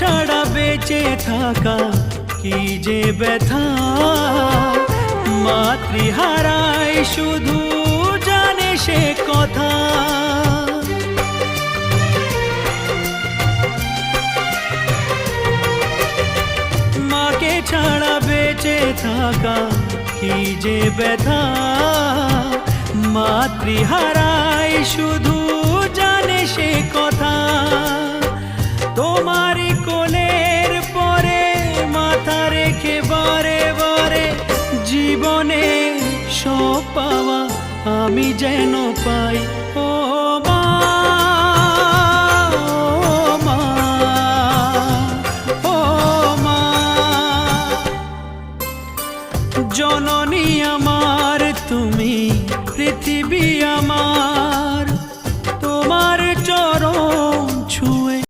ছাড়া বেঁচে থাকা কি যে ব্যথা, মাতৃহারায় শুধু জানে সে কথা। মাকে ছাড়া বেঁচে থাকা কি যে ব্যথা, মাতৃহারায় শুধু জানে সে কথা। তোমারই কোলের পরে মাথা রেখে বারে বারে জীবনে সব পাওয়া আমি যেন পাই। ও